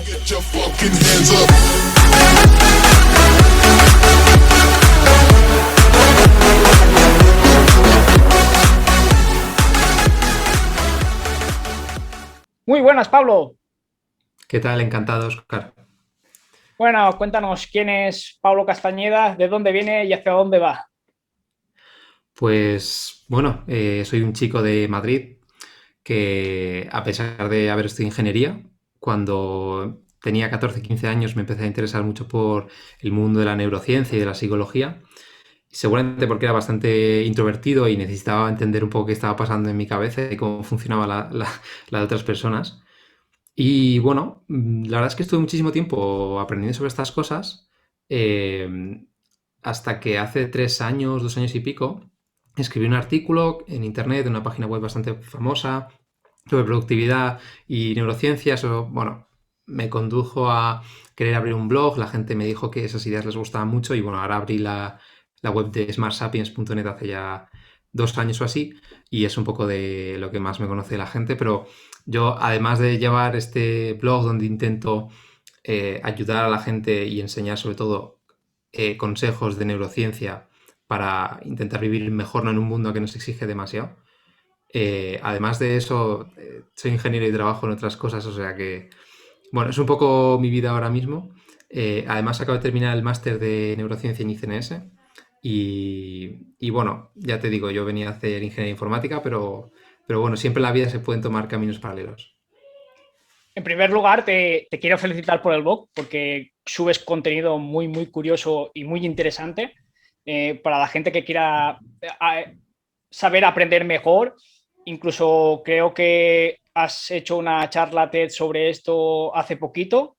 Get your fucking hands up. Muy buenas, Pablo. ¿Qué tal? Encantado, Oscar. Bueno, cuéntanos quién es Pablo Castañeda, de dónde viene y hacia dónde va. Pues bueno, soy un chico de Madrid que a pesar de haber estudiado ingeniería, cuando tenía 14, 15 años me empecé a interesar mucho por el mundo de la neurociencia y de la psicología, seguramente porque era bastante introvertido y necesitaba entender un poco qué estaba pasando en mi cabeza y cómo funcionaba la de otras personas. Y bueno, la verdad es que estuve muchísimo tiempo aprendiendo sobre estas cosas, eh, hasta que hace 3 años, 2 años y pico, escribí un artículo en internet, en una página web bastante famosa, sobre productividad y neurociencias. O, bueno, me condujo a querer abrir un blog, la gente me dijo que esas ideas les gustaban mucho y bueno, ahora abrí la web de smartsapiens.net hace ya 2 años o así y es un poco de lo que más me conoce la gente, pero yo, además de llevar este blog donde intento ayudar a la gente y enseñar sobre todo consejos de neurociencia para intentar vivir mejor, no en un mundo que nos exige demasiado. Además de eso, soy ingeniero y trabajo en otras cosas, o sea que, bueno, es un poco mi vida ahora mismo. Además, acabo de terminar el máster de neurociencia en ICNS y bueno, ya te digo, yo venía a hacer ingeniería informática, pero bueno, siempre en la vida se pueden tomar caminos paralelos. En primer lugar, te quiero felicitar por el blog porque subes contenido muy, muy curioso y muy interesante para la gente que quiera saber aprender mejor. Incluso creo que has hecho una charla TED sobre esto hace poquito.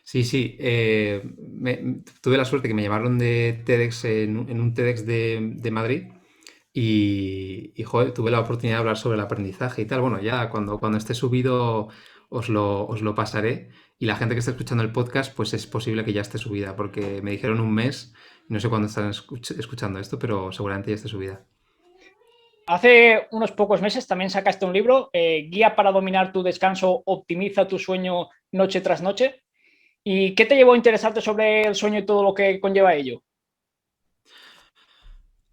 Sí, sí, tuve la suerte que me llamaron de TEDx en un TEDx de Madrid joder, tuve la oportunidad de hablar sobre el aprendizaje y tal. Bueno, ya cuando esté subido os lo pasaré y la gente que está escuchando el podcast pues es posible que ya esté subida porque me dijeron un mes, no sé cuándo están escuchando esto, pero seguramente ya esté subida. Hace unos pocos meses también sacaste un libro, Guía para dominar tu descanso, optimiza tu sueño noche tras noche. ¿Y qué te llevó a interesarte sobre el sueño y todo lo que conlleva ello?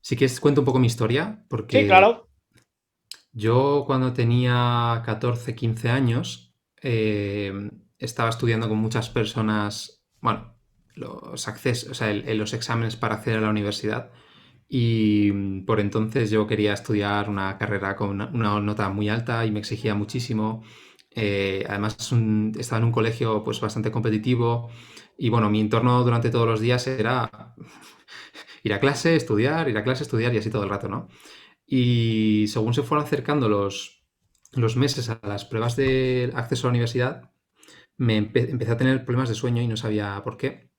Si quieres cuento un poco mi historia, Sí, porque claro. yo cuando tenía 14, 15 años estaba estudiando con muchas personas, bueno, los accesos, o sea, los exámenes para acceder a la universidad. Y por entonces yo quería estudiar una carrera con una nota muy alta y me exigía muchísimo. Además, estaba en un colegio pues bastante competitivo y bueno, mi entorno durante todos los días era ir a clase, estudiar y así todo el rato, ¿no? Y según se fueron acercando los meses a las pruebas de acceso a la universidad, empecé a tener problemas de sueño y no sabía por qué.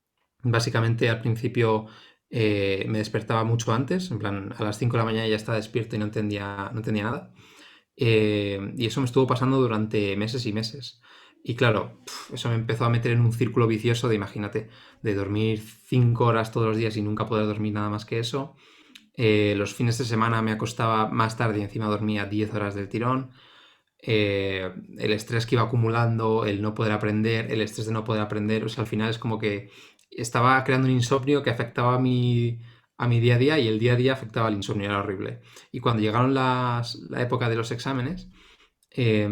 Básicamente al principio me despertaba mucho antes, en plan a las 5 de la mañana ya estaba despierto y no entendía nada. Y eso me estuvo pasando durante meses y meses. Y claro, eso me empezó a meter en un círculo vicioso de, imagínate, de dormir 5 horas todos los días y nunca poder dormir nada más que eso. Los fines de semana me acostaba más tarde y encima dormía 10 horas del tirón. El estrés que iba acumulando, el no poder aprender, el estrés de no poder aprender, o sea, al final es como que estaba creando un insomnio que afectaba a mi día a día y el día a día afectaba al insomnio, era horrible. Y cuando llegaron la época de los exámenes, eh,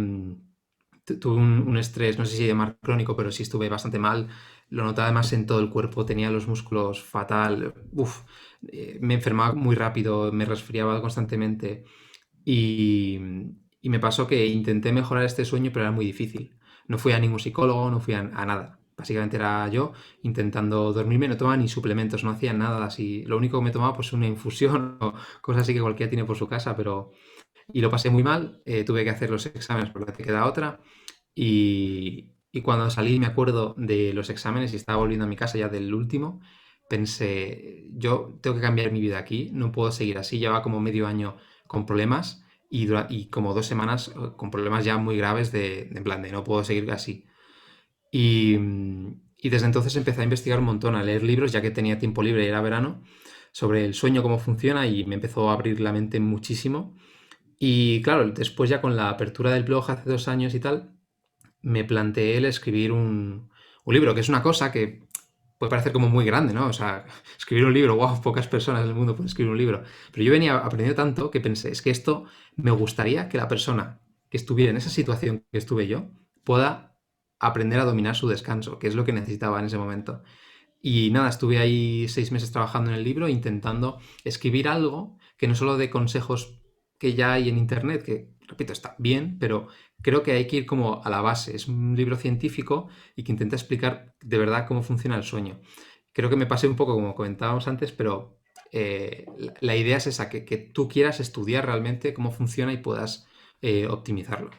tuve un estrés, no sé si llamar crónico, pero sí estuve bastante mal. Lo notaba además en todo el cuerpo, tenía los músculos fatal. Uf, me enfermaba muy rápido, me resfriaba constantemente. Y, y me pasó que intenté mejorar este sueño, pero era muy difícil. No fui a ningún psicólogo, no fui a nada. Básicamente era yo intentando dormirme, no tomaba ni suplementos, no hacía nada así. Lo único que me tomaba pues una infusión o cosas así que cualquiera tiene por su casa, pero... Y lo pasé muy mal, tuve que hacer los exámenes porque te queda otra. Y cuando salí me acuerdo de los exámenes y estaba volviendo a mi casa ya del último, pensé, yo tengo que cambiar mi vida aquí, no puedo seguir así. Llevaba como medio año con problemas y como 2 semanas con problemas ya muy graves en plan de no puedo seguir así. Y desde entonces empecé a investigar un montón, a leer libros, ya que tenía tiempo libre y era verano, sobre el sueño, cómo funciona y me empezó a abrir la mente muchísimo. Y claro, después ya con la apertura del blog hace 2 años y tal, me planteé el escribir un libro, que es una cosa que puede parecer como muy grande, ¿no? O sea, escribir un libro, wow, pocas personas en el mundo pueden escribir un libro. Pero yo venía aprendiendo tanto que pensé, es que esto me gustaría que la persona que estuviera en esa situación que estuve yo pueda aprender a dominar su descanso, que es lo que necesitaba en ese momento. Y nada, estuve ahí 6 meses trabajando en el libro, intentando escribir algo que no solo dé consejos que ya hay en internet, que, repito, está bien, pero creo que hay que ir como a la base. Es un libro científico y que intenta explicar de verdad cómo funciona el sueño. Creo que me pasé un poco como comentábamos antes, pero la idea es esa, que tú quieras estudiar realmente cómo funciona y puedas optimizarlo.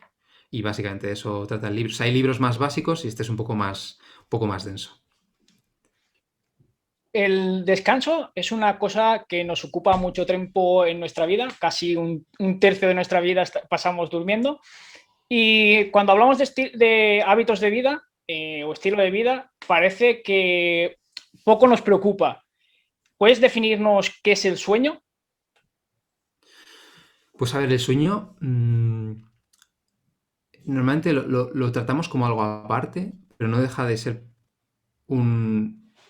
Y básicamente de eso trata el libro. O sea, hay libros más básicos y este es un poco más denso. El descanso es una cosa que nos ocupa mucho tiempo en nuestra vida, casi un tercio de nuestra vida pasamos durmiendo. Y cuando hablamos de hábitos de vida o estilo de vida, parece que poco nos preocupa. ¿Puedes definirnos qué es el sueño? Pues a ver, el sueño normalmente lo tratamos como algo aparte, pero no deja de ser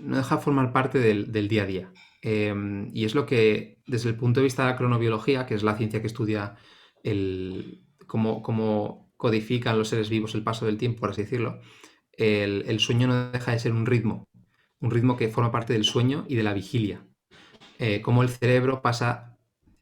no deja de formar parte del día a día. Y es lo que, desde el punto de vista de la cronobiología, que es la ciencia que estudia cómo codifican los seres vivos el paso del tiempo, por así decirlo, el sueño no deja de ser un ritmo que forma parte del sueño y de la vigilia. Cómo el cerebro pasa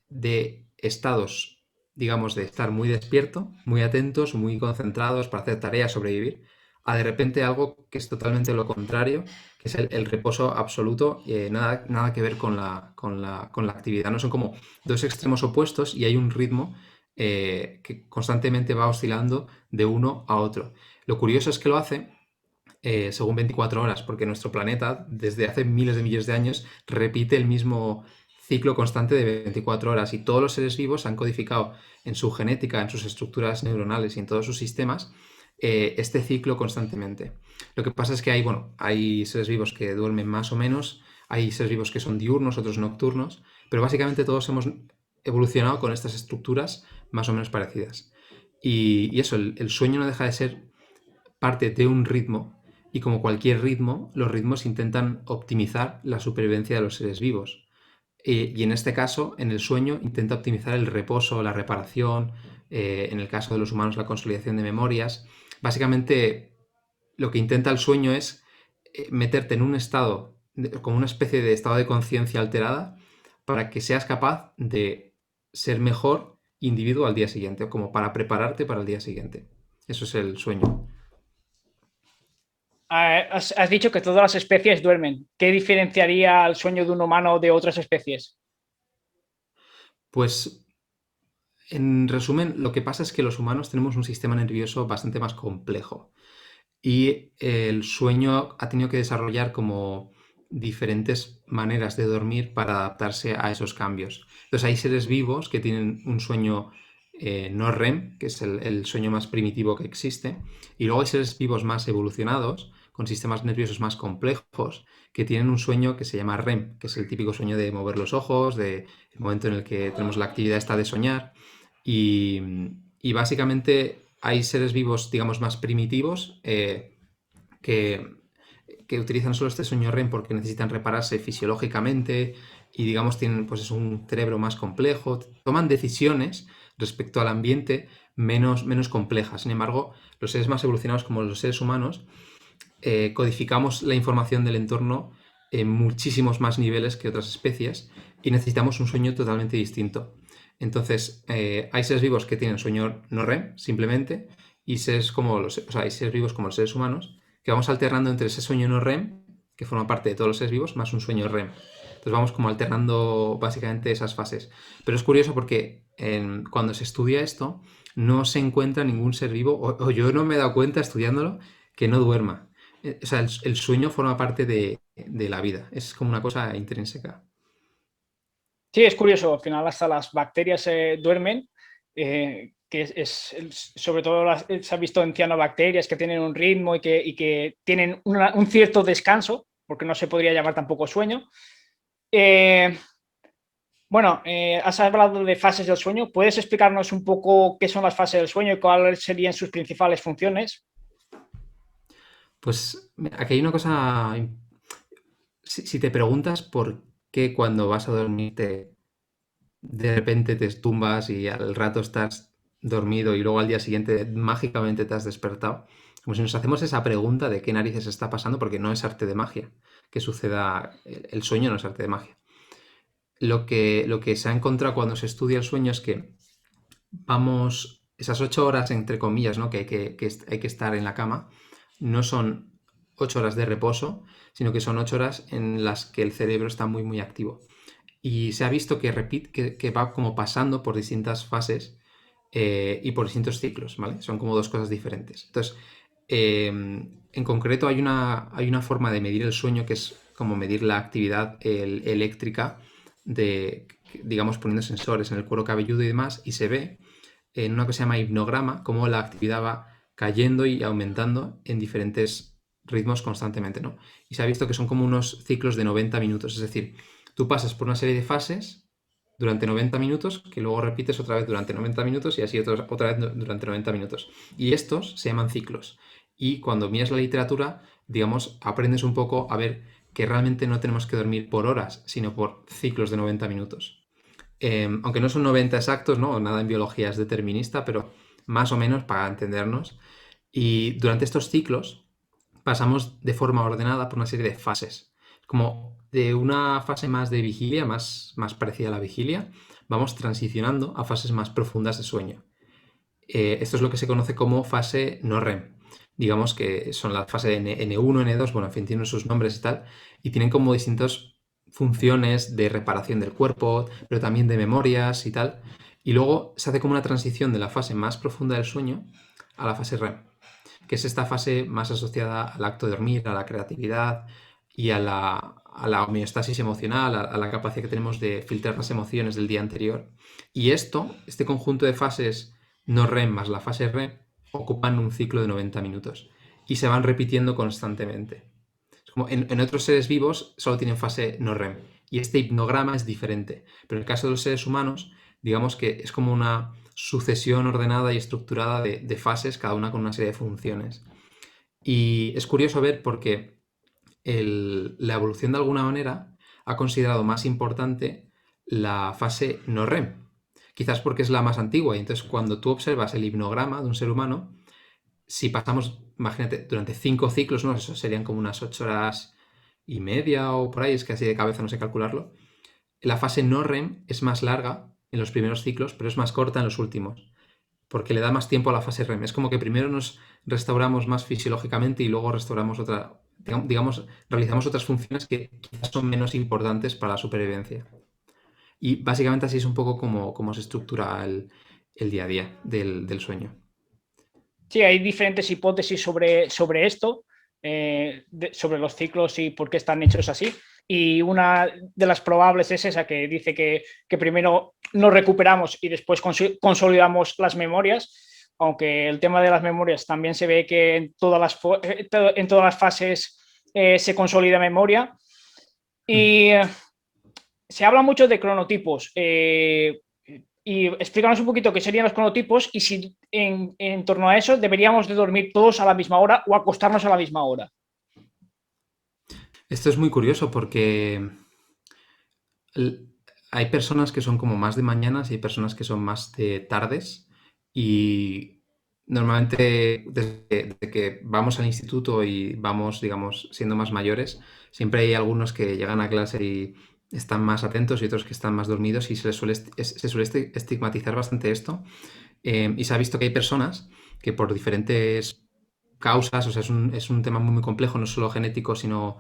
de estados, digamos, de estar muy despierto, muy atentos, muy concentrados para hacer tareas, sobrevivir, a de repente algo que es totalmente lo contrario, que es el reposo absoluto, nada que ver con la actividad. No son como dos extremos opuestos y hay un ritmo que constantemente va oscilando de uno a otro. Lo curioso es que lo hace según 24 horas, porque nuestro planeta, desde hace miles de millones de años, repite el mismo ciclo constante de 24 horas y todos los seres vivos han codificado en su genética, en sus estructuras neuronales y en todos sus sistemas este ciclo constantemente. Lo que pasa es que hay seres vivos que duermen más o menos, hay seres vivos que son diurnos, otros nocturnos, pero básicamente todos hemos evolucionado con estas estructuras más o menos parecidas. Y eso, el sueño no deja de ser parte de un ritmo y como cualquier ritmo, los ritmos intentan optimizar la supervivencia de los seres vivos. Y en este caso, en el sueño, intenta optimizar el reposo, la reparación, en el caso de los humanos, la consolidación de memorias. Básicamente, lo que intenta el sueño es meterte en un estado, como una especie de estado de conciencia alterada, para que seas capaz de ser mejor individuo al día siguiente, o como para prepararte para el día siguiente. Eso es el sueño. Has dicho que todas las especies duermen. ¿Qué diferenciaría el sueño de un humano de otras especies? Pues en resumen, lo que pasa es que los humanos tenemos un sistema nervioso bastante más complejo y el sueño ha tenido que desarrollar como diferentes maneras de dormir para adaptarse a esos cambios. Entonces hay seres vivos que tienen un sueño no REM, que es el sueño más primitivo que existe, y luego hay seres vivos más evolucionados, con sistemas nerviosos más complejos, que tienen un sueño que se llama REM, que es el típico sueño de mover los ojos, de el momento en el que tenemos la actividad esta de soñar. Y, y básicamente hay seres vivos, digamos, más primitivos que, que utilizan solo este sueño REM porque necesitan repararse fisiológicamente y, digamos, tienen pues, es un cerebro más complejo, toman decisiones respecto al ambiente menos complejas. Sin embargo, los seres más evolucionados como los seres humanos codificamos la información del entorno en muchísimos más niveles que otras especies y necesitamos un sueño totalmente distinto. Entonces, hay seres vivos que tienen sueño no REM, simplemente, y hay seres vivos como los seres humanos, que vamos alternando entre ese sueño no REM, que forma parte de todos los seres vivos, más un sueño REM. Entonces vamos como alternando básicamente esas fases. Pero es curioso porque cuando se estudia esto, no se encuentra ningún ser vivo, o yo no me he dado cuenta estudiándolo, que no duerma. O sea, el sueño forma parte de la vida. Es como una cosa intrínseca. Sí, es curioso. Al final hasta las bacterias duermen, que sobre todo se ha visto en cianobacterias que tienen un ritmo y que tienen un cierto descanso, porque no se podría llamar tampoco sueño. Bueno, has hablado de fases del sueño. ¿Puedes explicarnos un poco qué son las fases del sueño y cuáles serían sus principales funciones? Pues aquí hay una cosa. Si te preguntas por qué cuando vas a dormir de repente te tumbas y al rato estás dormido y luego al día siguiente mágicamente te has despertado, como si nos hacemos esa pregunta de qué narices está pasando, porque no es arte de magia que suceda, el sueño no es arte de magia. Lo que se ha encontrado cuando se estudia el sueño es que vamos, esas 8 horas, entre comillas, ¿no? que hay que estar en la cama, no son 8 horas de reposo, sino que son 8 horas en las que el cerebro está muy, muy activo. Y se ha visto que va como pasando por distintas fases y por distintos ciclos, ¿vale? Son como dos cosas diferentes. Entonces, en concreto hay una forma de medir el sueño que es como medir la actividad eléctrica de, digamos, poniendo sensores en el cuero cabelludo y demás, y se ve en una cosa que se llama hipnograma cómo la actividad va cayendo y aumentando en diferentes ritmos constantemente, ¿no? Y se ha visto que son como unos ciclos de 90 minutos, es decir, tú pasas por una serie de fases durante 90 minutos, que luego repites otra vez durante 90 minutos y así otra vez durante 90 minutos. Y estos se llaman ciclos. Y cuando miras la literatura, digamos, aprendes un poco a ver que realmente no tenemos que dormir por horas, sino por ciclos de 90 minutos. Aunque no son 90 exactos, ¿no? Nada en biología es determinista, pero más o menos para entendernos. Y durante estos ciclos pasamos de forma ordenada por una serie de fases. Como de una fase más de vigilia, más parecida a la vigilia, vamos transicionando a fases más profundas de sueño. Esto es lo que se conoce como fase no REM. Digamos que son la fase N1, N2, bueno, en fin, tienen sus nombres y tal, y tienen como distintas funciones de reparación del cuerpo, pero también de memorias y tal. Y luego se hace como una transición de la fase más profunda del sueño a la fase REM, que es esta fase más asociada al acto de dormir, a la creatividad y a la homeostasis emocional, a la capacidad que tenemos de filtrar las emociones del día anterior. Y este conjunto de fases no REM más la fase REM, ocupan un ciclo de 90 minutos y se van repitiendo constantemente. Es como en otros seres vivos solo tienen fase no REM y este hipnograma es diferente, pero en el caso de los seres humanos, digamos que es como una sucesión ordenada y estructurada de fases, cada una con una serie de funciones. Y es curioso ver porque la evolución de alguna manera ha considerado más importante la fase no REM, quizás porque es la más antigua. Y entonces cuando tú observas el hipnograma de un ser humano, si pasamos, imagínate, durante 5 ciclos, ¿no? Eso serían como unas 8 horas y media o por ahí, es que así de cabeza no sé calcularlo. La fase no REM es más larga en los primeros ciclos, pero es más corta en los últimos, porque le da más tiempo a la fase REM. Es como que primero nos restauramos más fisiológicamente y luego restauramos digamos, realizamos otras funciones que quizás son menos importantes para la supervivencia. Y básicamente así es un poco como se estructura el día a día del sueño. Sí, hay diferentes hipótesis sobre esto, sobre los ciclos y por qué están hechos así. Y una de las probables es esa que dice que primero nos recuperamos y después consolidamos las memorias, aunque el tema de las memorias también se ve que en todas las fases se consolida memoria. Y se habla mucho de cronotipos. Y explícanos un poquito qué serían los cronotipos y si en torno a eso deberíamos de dormir todos a la misma hora o acostarnos a la misma hora. Esto es muy curioso porque hay personas que son como más de mañanas y hay personas que son más de tardes y normalmente desde que vamos al instituto y vamos, digamos, siendo más mayores, siempre hay algunos que llegan a clase y están más atentos y otros que están más dormidos y se suele estigmatizar bastante esto. Y se ha visto que hay personas que por diferentes causas, o sea, es un tema muy, muy complejo, no solo genético, sino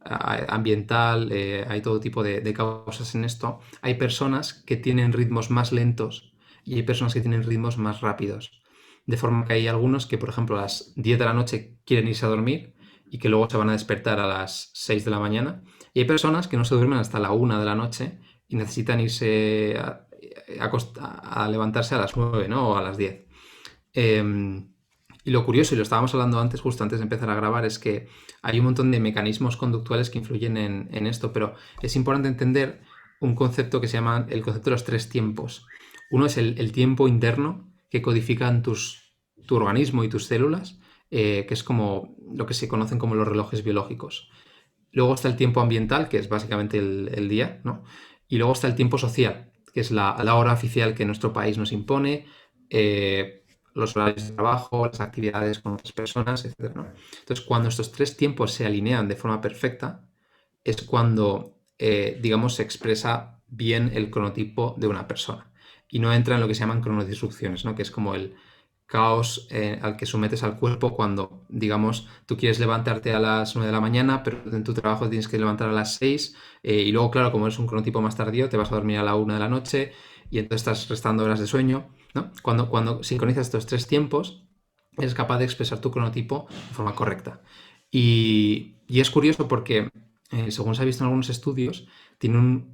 ambiental, hay todo tipo de causas en esto. Hay personas que tienen ritmos más lentos y hay personas que tienen ritmos más rápidos. De forma que hay algunos que, por ejemplo, a las 10 de la noche quieren irse a dormir y que luego se van a despertar a las 6 de la mañana. Y hay personas que no se duermen hasta la 1 de la noche y necesitan irse a levantarse a las 9, ¿no? O a las 10. Y lo curioso, y lo estábamos hablando antes, justo antes de empezar a grabar, es que hay un montón de mecanismos conductuales que influyen en esto, pero es importante entender un concepto que se llama el concepto de los 3 tiempos. Uno es el tiempo interno que codifican tu organismo y tus células. que es como lo que se conocen como los relojes biológicos. Luego está el tiempo ambiental, que es básicamente el día, ¿no? Y luego está el tiempo social, que es la hora oficial que nuestro país nos impone, los horarios de trabajo, las actividades con otras personas, etcétera, ¿no? Entonces, cuando estos tres tiempos se alinean de forma perfecta, es cuando, digamos, se expresa bien el cronotipo de una persona. Y no entra en lo que se llaman cronodisrupciones, ¿no? Que es como el caos al que sometes al cuerpo cuando, digamos, tú quieres levantarte a las 9 de la mañana, pero en tu trabajo tienes que levantar a las 6, y luego, claro, como eres un cronotipo más tardío, te vas a dormir a la 1 de la noche y entonces estás restando horas de sueño, ¿no? Cuando sincronizas estos tres tiempos, eres capaz de expresar tu cronotipo de forma correcta. Y es curioso porque, según se ha visto en algunos estudios, tiene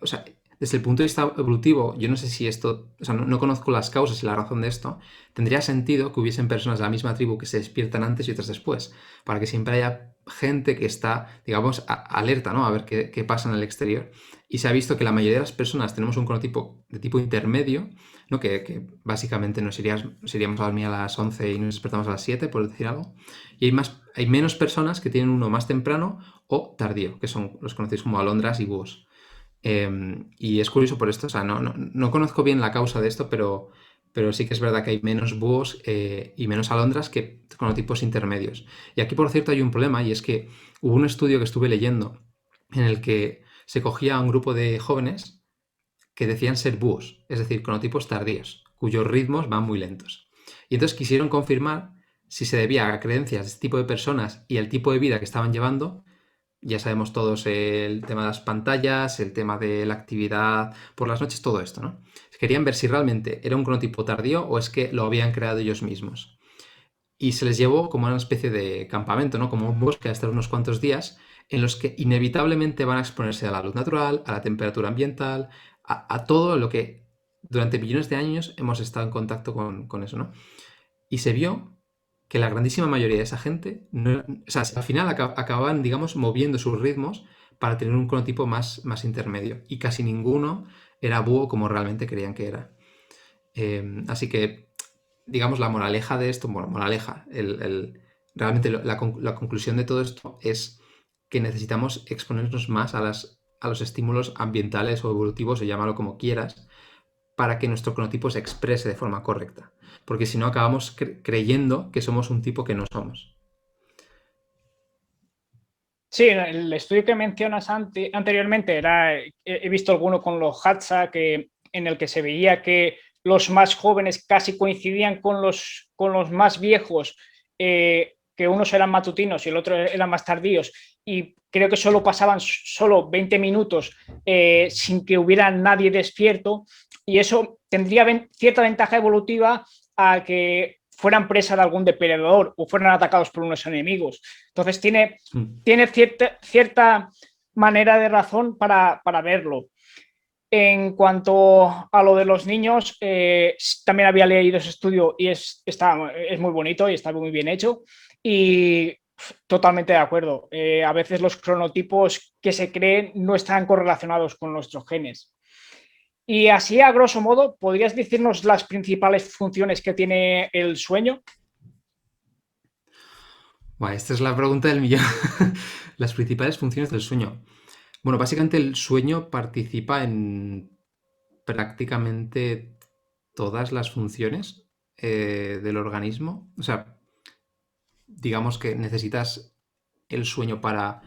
o sea, desde el punto de vista evolutivo, yo no sé si esto, o sea, no conozco las causas y la razón de esto, tendría sentido que hubiesen personas de la misma tribu que se despiertan antes y otras después, para que siempre haya gente que está, digamos, alerta, ¿no? A ver qué pasa en el exterior. Y se ha visto que la mayoría de las personas tenemos un cronotipo de tipo intermedio, ¿no? Que básicamente nos iríamos a dormir a las 11 y nos despertamos a las 7, por decir algo. Y hay menos personas que tienen uno más temprano o tardío, que son los conocidos como alondras y búhos. Y es curioso por esto, o sea, no conozco bien la causa de esto, pero sí que es verdad que hay menos búhos y menos alondras que tipos intermedios. Y aquí, por cierto, hay un problema, y es que hubo un estudio que estuve leyendo en el que se cogía a un grupo de jóvenes que decían ser búhos, es decir, cronotipos tardíos, cuyos ritmos van muy lentos. Y entonces quisieron confirmar si se debía a creencias de este tipo de personas y al tipo de vida que estaban llevando. Ya sabemos todos el tema de las pantallas, el tema de la actividad por las noches, todo esto, ¿no? Querían ver si realmente era un cronotipo tardío o es que lo habían creado ellos mismos. Y se les llevó como una especie de campamento, ¿no? Como un bosque hasta unos cuantos días en los que inevitablemente van a exponerse a la luz natural, a la temperatura ambiental, a todo lo que durante millones de años hemos estado en contacto con eso, ¿no? Y se vio que la grandísima mayoría de esa gente, o sea, al final acababan, digamos, moviendo sus ritmos para tener un cronotipo más intermedio. Y casi ninguno era búho como realmente creían que era. Así que, digamos, la moraleja de esto, bueno, moraleja, realmente la conclusión de todo esto es que necesitamos exponernos más a los estímulos ambientales o evolutivos, o llámalo como quieras, para que nuestro cronotipo se exprese de forma correcta. Porque si no, acabamos creyendo que somos un tipo que no somos. Sí, el estudio que mencionas anteriormente he visto alguno con los Hadza en el que se veía que los más jóvenes casi coincidían con los más viejos, que unos eran matutinos y el otro eran más tardíos, y creo que solo pasaban solo 20 minutos sin que hubiera nadie despierto, y eso tendría cierta ventaja evolutiva a que fueran presa de algún depredador o fueran atacados por unos enemigos. Entonces tiene cierta manera de razón para verlo. En cuanto a lo de los niños, también había leído ese estudio y es muy bonito y está muy bien hecho. Y totalmente de acuerdo. A veces los cronotipos que se creen no están correlacionados con nuestros genes. Y así, a grosso modo, ¿podrías decirnos las principales funciones que tiene el sueño? Bueno, esta es la pregunta del millón. Las principales funciones del sueño. Bueno, básicamente el sueño participa en prácticamente todas las funciones del organismo. O sea, digamos que necesitas el sueño para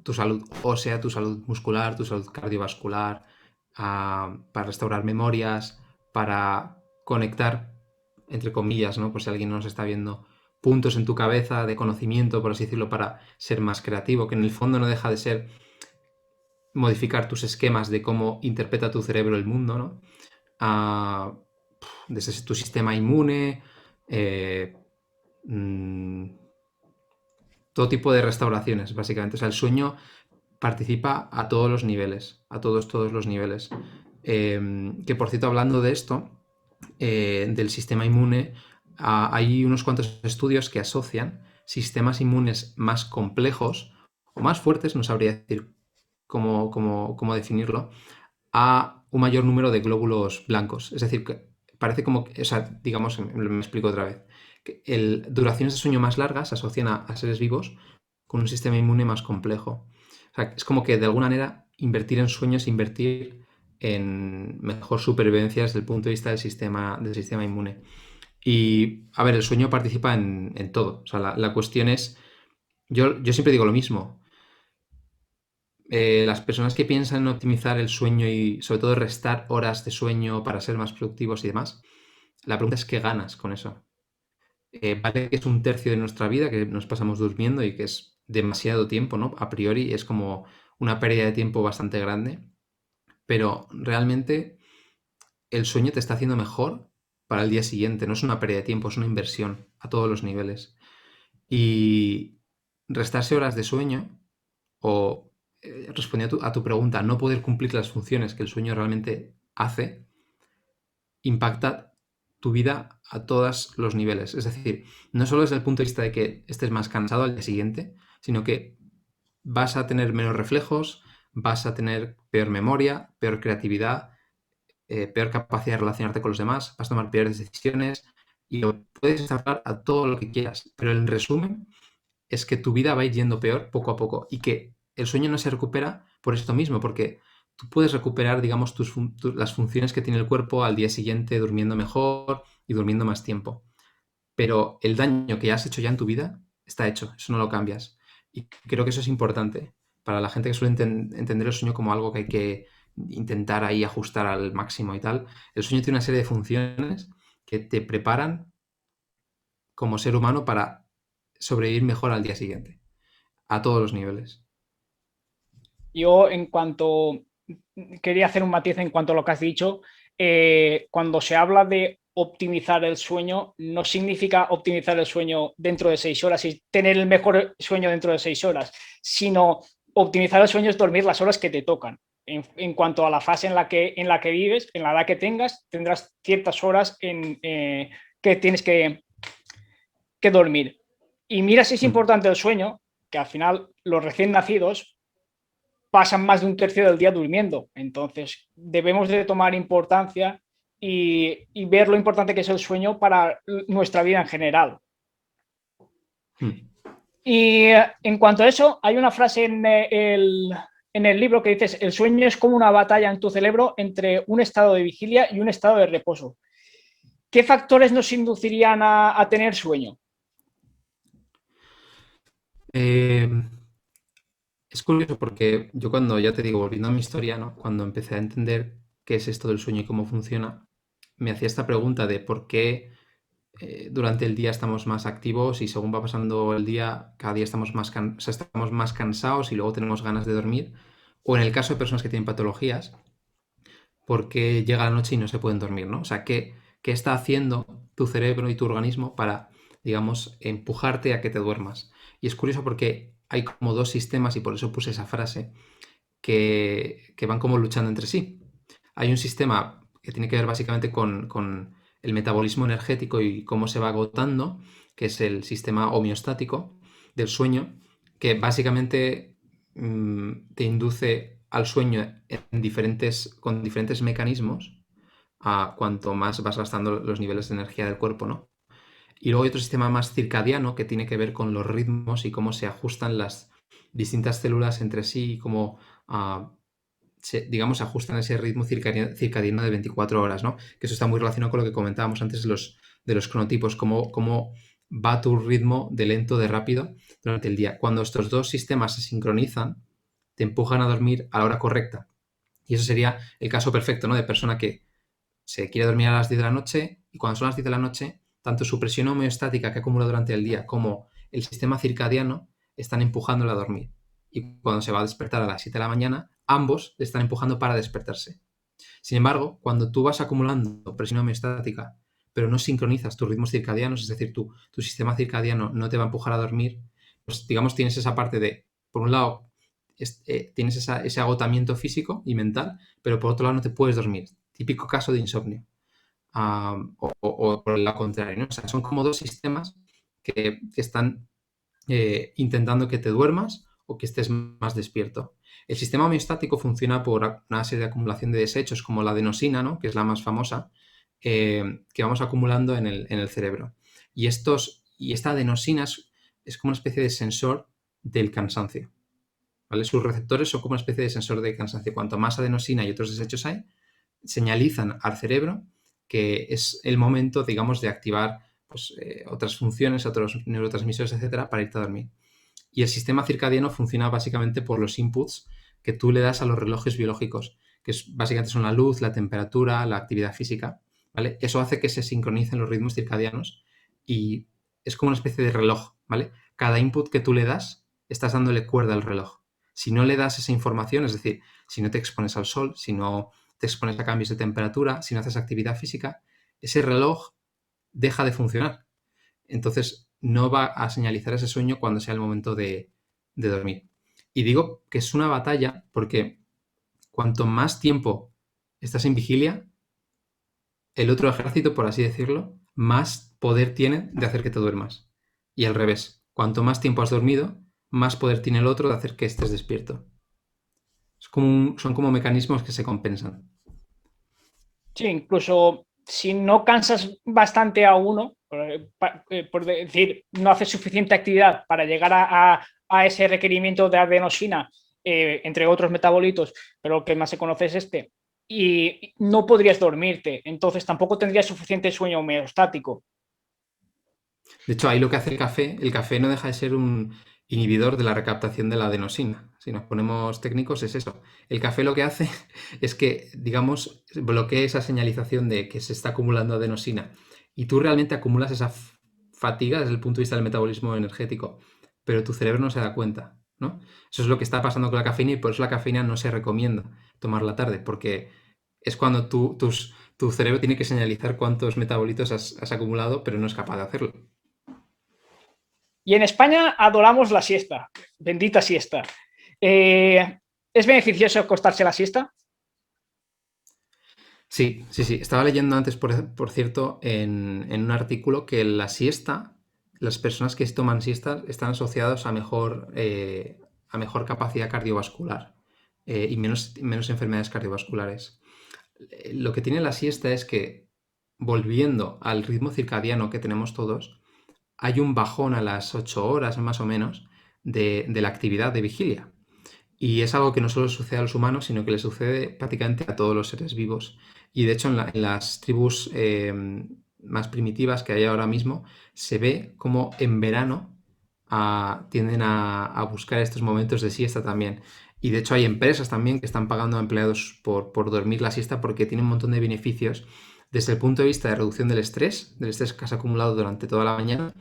tu salud ósea, tu salud muscular, tu salud cardiovascular, para restaurar memorias, para conectar, entre comillas, ¿no? Por si alguien no nos está viendo, puntos en tu cabeza de conocimiento, por así decirlo, para ser más creativo, que en el fondo no deja de ser modificar tus esquemas de cómo interpreta tu cerebro el mundo, ¿no? Ah, desde tu sistema inmune, eh, mm, todo tipo de restauraciones, básicamente. O sea, el sueño participa a todos los niveles, a todos los niveles. Que por cierto, hablando de esto, del sistema inmune, hay unos cuantos estudios que asocian sistemas inmunes más complejos o más fuertes, no sabría decir cómo definirlo, a un mayor número de glóbulos blancos. Es decir, que parece como, o sea, digamos, me explico otra vez. Duraciones de sueño más largas se asocian a seres vivos con un sistema inmune más complejo. O sea, es como que de alguna manera invertir en sueños, invertir en mejor supervivencia desde el punto de vista del sistema inmune. Y, a ver, el sueño participa en todo. O sea, la cuestión es, yo siempre digo lo mismo. Las personas que piensan en optimizar el sueño y sobre todo restar horas de sueño para ser más productivos y demás, la pregunta es ¿qué ganas con eso? Vale que es un tercio de nuestra vida que nos pasamos durmiendo y que es demasiado tiempo, ¿no? A priori es como una pérdida de tiempo bastante grande, pero realmente el sueño te está haciendo mejor para el día siguiente, no es una pérdida de tiempo, es una inversión a todos los niveles. Y restarse horas de sueño o, respondiendo a tu pregunta, no poder cumplir las funciones que el sueño realmente hace, impacta tu vida a todos los niveles. Es decir, no solo desde el punto de vista de que estés más cansado al día siguiente, sino que vas a tener menos reflejos, vas a tener peor memoria, peor creatividad, peor capacidad de relacionarte con los demás, vas a tomar peores decisiones y lo puedes extrapolar a todo lo que quieras. Pero en resumen, es que tu vida va a ir yendo peor poco a poco y que el sueño no se recupera por esto mismo, porque tú puedes recuperar, digamos, las funciones que tiene el cuerpo al día siguiente durmiendo mejor y durmiendo más tiempo. Pero el daño que has hecho ya en tu vida está hecho, eso no lo cambias. Y creo que eso es importante para la gente que suele entender el sueño como algo que hay que intentar ahí ajustar al máximo y tal. El sueño tiene una serie de funciones que te preparan como ser humano para sobrevivir mejor al día siguiente, a todos los niveles. Yo, en cuanto quería hacer un matiz en cuanto a lo que has dicho, cuando se habla de optimizar el sueño, no significa optimizar el sueño dentro de 6 horas y tener el mejor sueño dentro de 6 horas, sino optimizar el sueño es dormir las horas que te tocan. En cuanto a la fase en la que vives, en la edad que tengas, tendrás ciertas horas que tienes que dormir. Y mira si es importante el sueño, que al final los recién nacidos pasan más de un tercio del día durmiendo. Entonces, debemos de tomar importancia y ver lo importante que es el sueño para nuestra vida en general. Y en cuanto a eso, hay una frase en el libro que dices, el sueño es como una batalla en tu cerebro entre un estado de vigilia y un estado de reposo. ¿Qué factores nos inducirían a tener sueño? Es curioso porque yo cuando, ya te digo, volviendo a mi historia, ¿no? Cuando empecé a entender qué es esto del sueño y cómo funciona, me hacía esta pregunta de por qué durante el día estamos más activos y según va pasando el día, cada día estamos o sea, estamos más cansados y luego tenemos ganas de dormir. O en el caso de personas que tienen patologías, por qué llega la noche y no se pueden dormir, ¿no? O sea, qué está haciendo tu cerebro y tu organismo para, digamos, empujarte a que te duermas? Y es curioso porque hay como dos sistemas, y por eso puse esa frase, que van como luchando entre sí. Hay un sistema que tiene que ver básicamente con el metabolismo energético y cómo se va agotando, que es el sistema homeostático del sueño, que básicamente te induce al sueño con diferentes mecanismos a cuanto más vas gastando los niveles de energía del cuerpo, ¿no? Y luego hay otro sistema más circadiano que tiene que ver con los ritmos y cómo se ajustan las distintas células entre sí y cómo, digamos, se ajustan a ese ritmo circadiano de 24 horas, ¿no? Que eso está muy relacionado con lo que comentábamos antes de los cronotipos, cómo va tu ritmo de lento, de rápido durante el día. Cuando estos dos sistemas se sincronizan, te empujan a dormir a la hora correcta. Y eso sería el caso perfecto, ¿no? De persona que se quiere dormir a las 10 de la noche y cuando son las 10 de la noche, tanto su presión homeostática que acumula durante el día como el sistema circadiano están empujándola a dormir. Y cuando se va a despertar a las 7 de la mañana, ambos le están empujando para despertarse. Sin embargo, cuando tú vas acumulando presión homeostática, pero no sincronizas tus ritmos circadianos, es decir, tu sistema circadiano no te va a empujar a dormir, pues digamos tienes esa parte de, por un lado, tienes ese agotamiento físico y mental, pero por otro lado no te puedes dormir. Típico caso de insomnio. O por el lado contrario, ¿no? O sea, son como dos sistemas que están intentando que te duermas o que estés más despierto. El sistema homeostático funciona por una serie de acumulación de desechos como la adenosina, ¿no? Que es la más famosa, que vamos acumulando en el cerebro. Y esta adenosina es como una especie de sensor del cansancio. ¿Vale? Sus receptores son como una especie de sensor de cansancio. Cuanto más adenosina y otros desechos hay, señalizan al cerebro que es el momento, digamos, de activar pues, otras funciones, otros neurotransmisores, etcétera, para irte a dormir. Y el sistema circadiano funciona básicamente por los inputs que tú le das a los relojes biológicos, que básicamente son la luz, la temperatura, la actividad física. ¿Vale? Eso hace que se sincronicen los ritmos circadianos y es como una especie de reloj. ¿Vale? Cada input que tú le das, estás dándole cuerda al reloj. Si no le das esa información, es decir, si no te expones al sol, si no te expones a cambios de temperatura, si no haces actividad física, ese reloj deja de funcionar. Entonces no va a señalizar ese sueño cuando sea el momento de dormir. Y digo que es una batalla porque cuanto más tiempo estás en vigilia, el otro ejército, por así decirlo, más poder tiene de hacer que te duermas. Y al revés, cuanto más tiempo has dormido, más poder tiene el otro de hacer que estés despierto. Son como mecanismos que se compensan. Sí, incluso si no cansas bastante a uno, por decir, no haces suficiente actividad para llegar a ese requerimiento de adenosina, entre otros metabolitos, pero el que más se conoce es este, y no podrías dormirte, entonces tampoco tendrías suficiente sueño homeostático. De hecho, ahí lo que hace el café no deja de ser un inhibidor de la recaptación de la adenosina. Si nos ponemos técnicos, es eso. El café lo que hace es que, digamos, bloquea esa señalización de que se está acumulando adenosina y tú realmente acumulas esa fatiga desde el punto de vista del metabolismo energético, pero tu cerebro no se da cuenta, ¿no? Eso es lo que está pasando con la cafeína y por eso la cafeína no se recomienda tomarla tarde, porque es cuando tu cerebro tiene que señalizar cuántos metabolitos has acumulado, pero no es capaz de hacerlo. Y en España adoramos la siesta, bendita siesta. ¿Es beneficioso acostarse la siesta? Sí, sí, sí. Estaba leyendo antes, por cierto, en un artículo que la siesta, las personas que toman siesta están asociados a mejor capacidad cardiovascular y menos enfermedades cardiovasculares. Lo que tiene la siesta es que, volviendo al ritmo circadiano que tenemos todos, hay un bajón a las 8 horas más o menos de la actividad de vigilia. Y es algo que no solo sucede a los humanos, sino que le sucede prácticamente a todos los seres vivos. Y de hecho en las tribus más primitivas que hay ahora mismo, se ve como en verano tienden a buscar estos momentos de siesta también. Y de hecho hay empresas también que están pagando a empleados por dormir la siesta porque tiene un montón de beneficios desde el punto de vista de reducción del estrés que has acumulado durante toda la mañana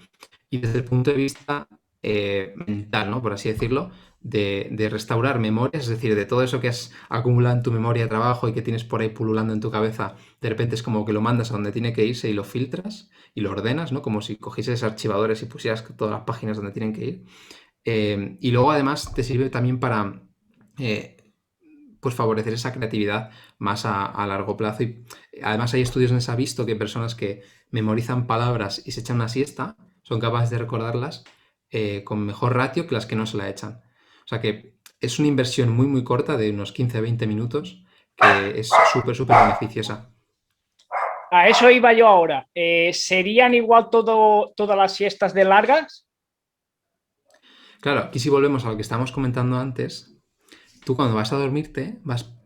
y desde el punto de vista mental, ¿no? Por así decirlo, de restaurar memorias, es decir, de todo eso que has acumulado en tu memoria de trabajo y que tienes por ahí pululando en tu cabeza, de repente es como que lo mandas a donde tiene que irse y lo filtras y lo ordenas, ¿no? Como si cogieses archivadores y pusieras todas las páginas donde tienen que ir. Y luego además te sirve también para eh, pues favorecer esa creatividad más a largo plazo. Y además hay estudios donde se ha visto que personas que memorizan palabras y se echan una siesta son capaces de recordarlas con mejor ratio que las que no se la echan. O sea que es una inversión muy muy corta de unos 15-20 minutos que es súper súper beneficiosa. A eso iba yo ahora. ¿Serían igual todas las siestas de largas? Claro, aquí si volvemos a lo que estábamos comentando antes, tú cuando vas a dormirte vas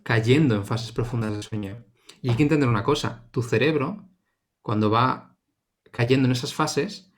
cayendo en fases profundas de sueño. Y hay que entender una cosa, tu cerebro, cuando va cayendo en esas fases,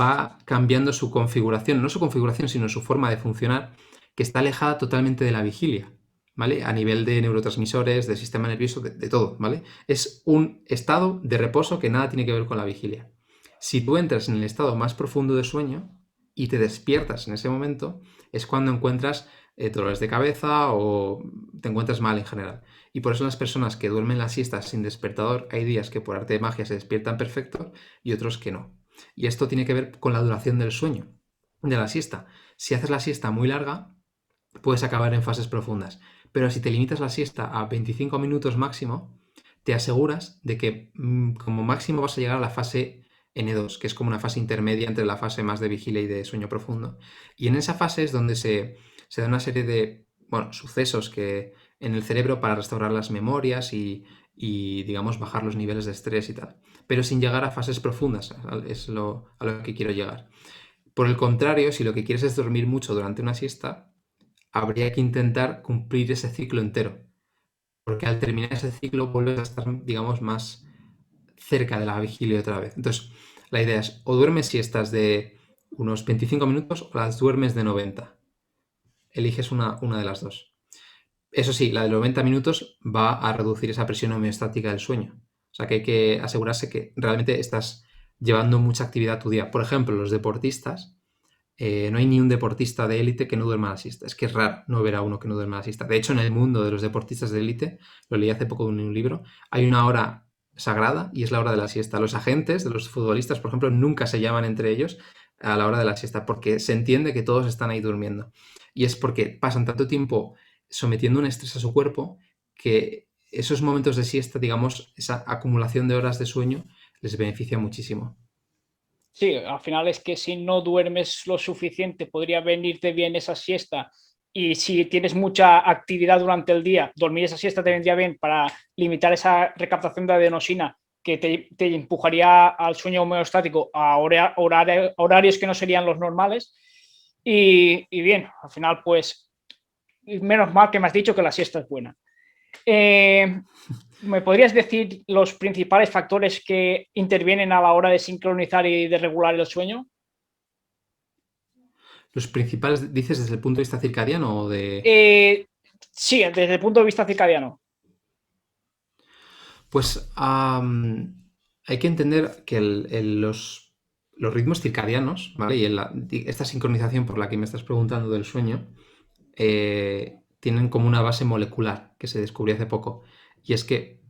va cambiando su configuración, no su configuración, sino su forma de funcionar, que está alejada totalmente de la vigilia, ¿vale? A nivel de neurotransmisores, del sistema nervioso, de todo, ¿vale? Es un estado de reposo que nada tiene que ver con la vigilia. Si tú entras en el estado más profundo de sueño y te despiertas en ese momento, es cuando encuentras dolores de cabeza o te encuentras mal en general. Y por eso las personas que duermen la siesta sin despertador, hay días que por arte de magia se despiertan perfectos y otros que no. Y esto tiene que ver con la duración del sueño, de la siesta. Si haces la siesta muy larga, puedes acabar en fases profundas. Pero si te limitas la siesta a 25 minutos máximo, te aseguras de que como máximo vas a llegar a la fase N2, que es como una fase intermedia entre la fase más de vigilia y de sueño profundo. Y en esa fase es donde se da una serie de sucesos que en el cerebro para restaurar las memorias y, digamos, bajar los niveles de estrés y tal. pero sin llegar a fases profundas, es a lo que quiero llegar. Por el contrario, si lo que quieres es dormir mucho durante una siesta, habría que intentar cumplir ese ciclo entero, porque al terminar ese ciclo vuelves a estar, digamos, más cerca de la vigilia otra vez. Entonces, la idea es o duermes siestas de unos 25 minutos o las duermes de 90. Eliges una de las dos. Eso sí, la de 90 minutos va a reducir esa presión homeostática del sueño. O sea que hay que asegurarse que realmente estás llevando mucha actividad a tu día. Por ejemplo, los deportistas, no hay ni un deportista de élite que no duerma la siesta. Es que es raro no ver a uno que no duerma la siesta. De hecho, en el mundo de los deportistas de élite, lo leí hace poco en un libro, hay una hora sagrada y es la hora de la siesta. Los agentes de los futbolistas, por ejemplo, nunca se llaman entre ellos a la hora de la siesta porque se entiende que todos están ahí durmiendo. Y es porque pasan tanto tiempo sometiendo un estrés a su cuerpo que esos momentos de siesta, digamos, esa acumulación de horas de sueño les beneficia muchísimo. Sí, al final es que si no duermes lo suficiente, podría venirte bien esa siesta. Y si tienes mucha actividad durante el día, dormir esa siesta te vendría bien para limitar esa recaptación de adenosina que te empujaría al sueño homeostático a horarios que no serían los normales. Y bien, al final, pues, menos mal que me has dicho que la siesta es buena. ¿Me podrías decir los principales factores que intervienen a la hora de sincronizar y de regular el sueño? Los principales, dices desde el punto de vista circadiano o de... Sí, desde el punto de vista circadiano. Pues hay que entender que los ritmos circadianos, ¿vale? Y esta sincronización por la que me estás preguntando del sueño, tienen como una base molecular que se descubrió hace poco. Y es que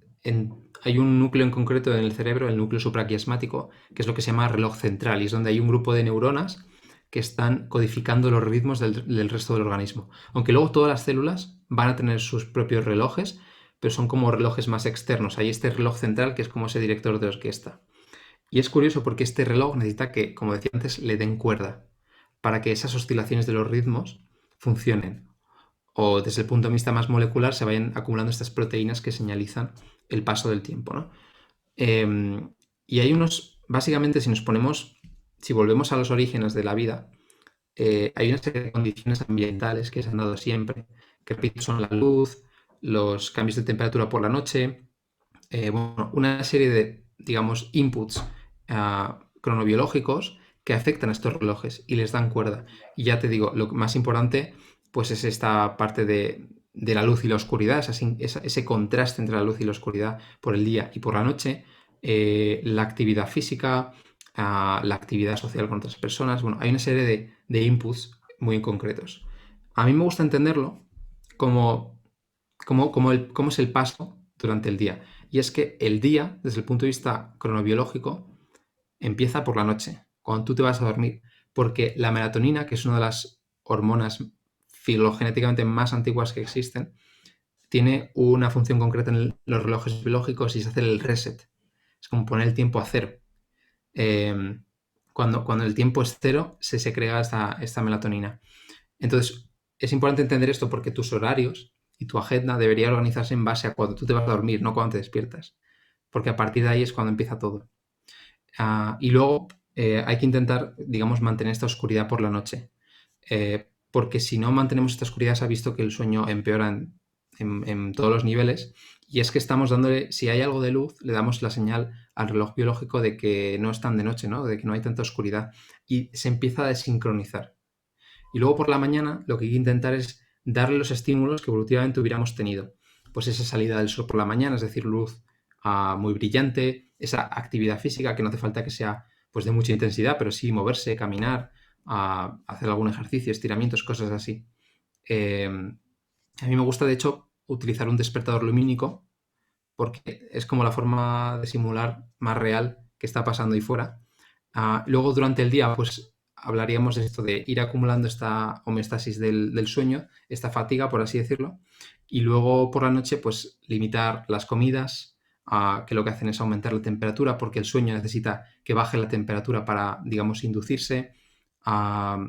hay un núcleo en concreto en el cerebro, el núcleo supraquiasmático, que es lo que se llama reloj central, y es donde hay un grupo de neuronas que están codificando los ritmos del resto del organismo. Aunque luego todas las células van a tener sus propios relojes, pero son como relojes más externos. Hay este reloj central que es como ese director de orquesta. Y es curioso porque este reloj necesita que, como decía antes, le den cuerda para que esas oscilaciones de los ritmos funcionen. O desde el punto de vista más molecular se vayan acumulando estas proteínas que señalizan el paso del tiempo, ¿no? Y hay unos, básicamente, si volvemos a los orígenes de la vida, hay una serie de condiciones ambientales que se han dado siempre, que repito, son la luz, los cambios de temperatura por la noche, bueno, una serie de, digamos, inputs cronobiológicos que afectan a estos relojes y les dan cuerda. Y ya te digo, lo más importante pues es esta parte de la luz y la oscuridad, ese contraste entre la luz y la oscuridad por el día y por la noche, la actividad física, la actividad social con otras personas. Bueno, hay una serie de inputs muy concretos. A mí me gusta entenderlo cómo es el paso durante el día. Y es que el día, desde el punto de vista cronobiológico, empieza por la noche, cuando tú te vas a dormir, porque la melatonina, que es una de las hormonas filogenéticamente más antiguas que existen, tiene una función concreta en los relojes biológicos y es hacer el reset. Es como poner el tiempo a cero. Cuando el tiempo es cero, se segrega esta melatonina. Entonces, es importante entender esto porque tus horarios y tu agenda debería organizarse en base a cuando tú te vas a dormir, no cuando te despiertas. Porque a partir de ahí es cuando empieza todo. Y luego hay que intentar, digamos, mantener esta oscuridad por la noche. Porque si no mantenemos esta oscuridad, se ha visto que el sueño empeora en todos los niveles. Y es que estamos dándole, si hay algo de luz, le damos la señal al reloj biológico de que no es tan de noche, ¿no? De que no hay tanta oscuridad. Y se empieza a desincronizar. Y luego por la mañana lo que hay que intentar es darle los estímulos que evolutivamente hubiéramos tenido. Pues esa salida del sol por la mañana, es decir, luz muy brillante, esa actividad física que no hace falta que sea pues de mucha intensidad, pero sí moverse, caminar, hacer algún ejercicio, estiramientos, cosas así. A mí me gusta, de hecho, utilizar un despertador lumínico porque es como la forma de simular más real que está pasando ahí fuera. Luego, durante el día, pues hablaríamos de esto de ir acumulando esta homeostasis del sueño, esta fatiga, por así decirlo, y luego por la noche, pues limitar las comidas, que lo que hacen es aumentar la temperatura, porque el sueño necesita que baje la temperatura para, digamos, inducirse, a